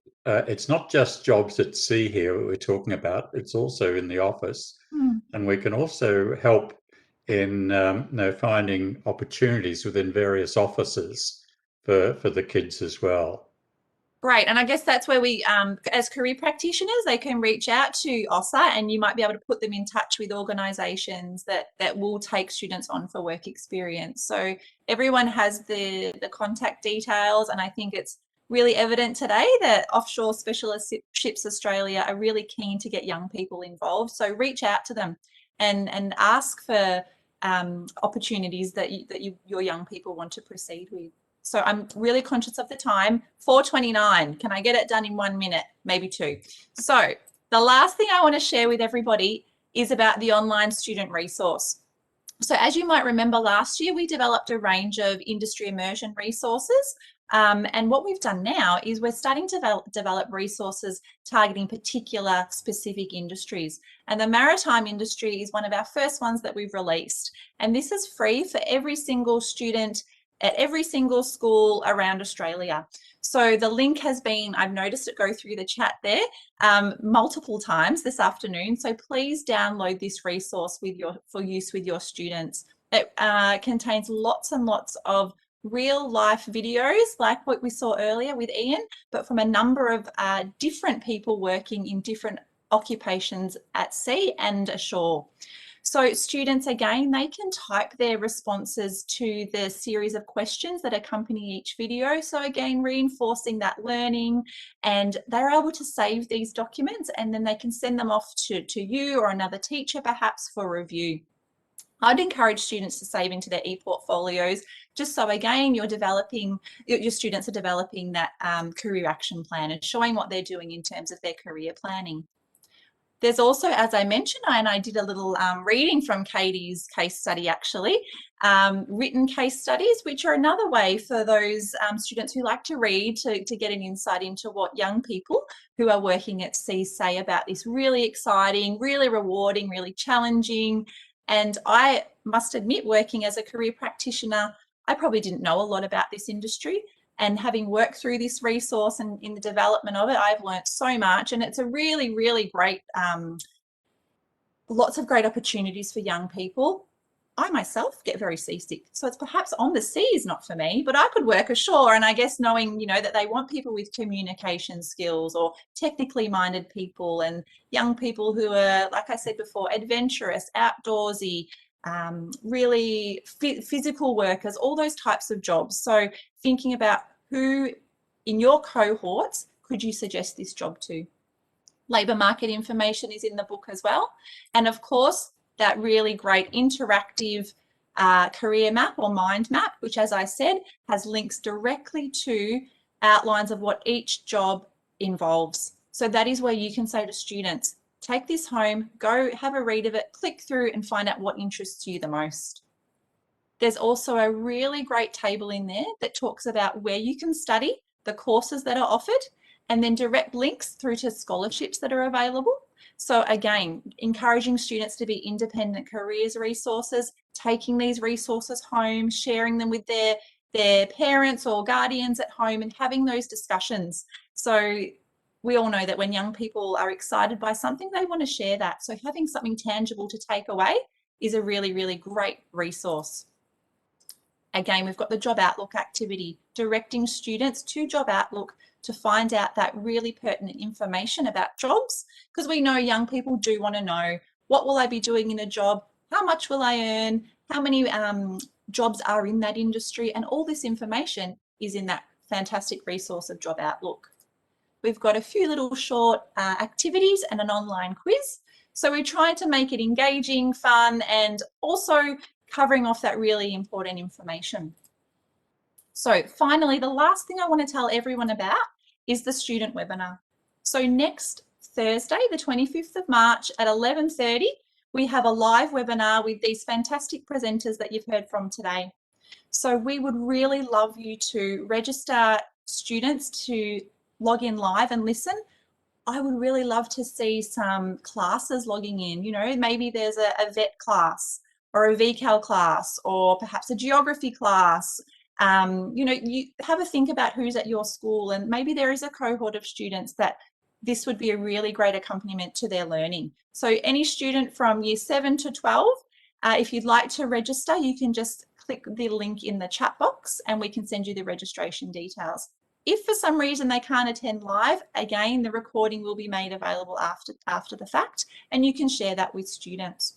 it's not just jobs at sea here that we're talking about. It's also in the office. And we can also help in finding opportunities within various offices for the kids as well. Great. And I guess that's where we, as career practitioners, they can reach out to OSSA, and you might be able to put them in touch with organisations that will take students on for work experience. So everyone has the contact details, and I think it's really evident today that Offshore Specialist Ships Australia are really keen to get young people involved. So reach out to them and ask for opportunities that your young people want to proceed with. So I'm really conscious of the time. 4:29. Can I get it done in 1 minute? Maybe 2. So the last thing I want to share with everybody is about the online student resource. So as you might remember, last year we developed a range of industry immersion resources. And what we've done now is we're starting to develop resources targeting particular specific industries. And the maritime industry is one of our first ones that we've released. And this is free for every single student at every single school around Australia. So the link has been, I've noticed it go through the chat there multiple times this afternoon. So please download this resource for use with your students. It contains lots and lots of real life videos like what we saw earlier with Ian, but from a number of different people working in different occupations at sea and ashore. So students, again, they can type their responses to the series of questions that accompany each video. So again, reinforcing that learning, and they're able to save these documents, and then they can send them off to you or another teacher perhaps for review. I'd encourage students to save into their e-portfolios, just so again, your students are developing that career action plan and showing what they're doing in terms of their career planning. There's also, as I mentioned, and I did a little reading from Katie's case study actually, written case studies, which are another way for those students who like to read to get an insight into what young people who are working at sea say about this really exciting, really rewarding, really challenging. And I must admit, working as a career practitioner, I probably didn't know a lot about this industry. And having worked through this resource and in the development of it, I've learned so much. And it's a really, really great, lots of great opportunities for young people. I myself get very seasick. So it's perhaps on the sea is not for me, but I could work ashore. And I guess knowing, that they want people with communication skills or technically minded people and young people who are, like I said before, adventurous, outdoorsy, really physical workers, all those types of jobs. So thinking about who in your cohorts could you suggest this job to? Labour market information is in the book as well. And of course, that really great interactive career map or mind map, which, as I said, has links directly to outlines of what each job involves. So that is where you can say to students, take this home, go have a read of it, click through and find out what interests you the most. There's also a really great table in there that talks about where you can study, the courses that are offered, and then direct links through to scholarships that are available. So again, encouraging students to be independent careers resources, taking these resources home, sharing them with their parents or guardians at home and having those discussions. So we all know that when young people are excited by something, they want to share that. So having something tangible to take away is a really, really great resource. Again, we've got the Job Outlook activity, directing students to Job Outlook to find out that really pertinent information about jobs, because we know young people do want to know, what will I be doing in a job? How much will I earn? How many jobs are in that industry? And all this information is in that fantastic resource of Job Outlook. We've got a few little short activities and an online quiz. So we're trying to make it engaging, fun, and also covering off that really important information. So finally, the last thing I want to tell everyone about is the student webinar. So next Thursday, the 25th of March at 11:30, we have a live webinar with these fantastic presenters that you've heard from today. So we would really love you to register students to log in live and listen. I would really love to see some classes logging in. You know, maybe there's a vet class or a VCAL class or perhaps a geography class. You know, you have a think about who's at your school, and maybe there is a cohort of students that this would be a really great accompaniment to their learning. So any student from year 7 to 12, if you'd like to register, you can just click the link in the chat box and we can send you the registration details. If for some reason they can't attend live, again, the recording will be made available after the fact, and you can share that with students.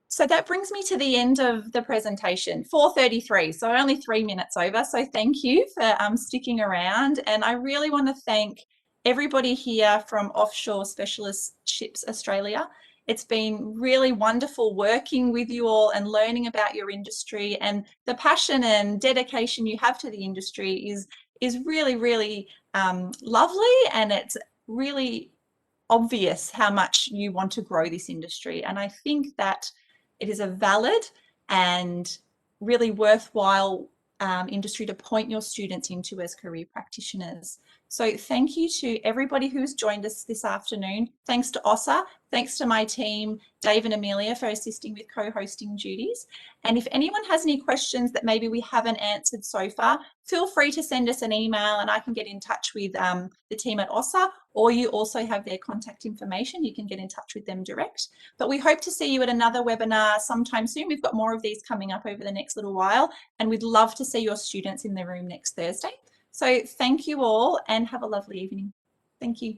So that brings me to the end of the presentation, 4:33, so only 3 minutes over. So thank you for sticking around. And I really want to thank everybody here from Offshore Specialist Ships Australia. It's been really wonderful working with you all and learning about your industry, and the passion and dedication you have to the industry is really, really lovely, and it's really obvious how much you want to grow this industry. And I think that it is a valid and really worthwhile industry to point your students into as career practitioners. So thank you to everybody who's joined us this afternoon. Thanks to OSSA, thanks to my team, Dave and Amelia, for assisting with co-hosting duties. And if anyone has any questions that maybe we haven't answered so far, feel free to send us an email and I can get in touch with the team at OSSA, or you also have their contact information. You can get in touch with them direct. But we hope to see you at another webinar sometime soon. We've got more of these coming up over the next little while, and we'd love to see your students in the room next Thursday. So thank you all and have a lovely evening. Thank you.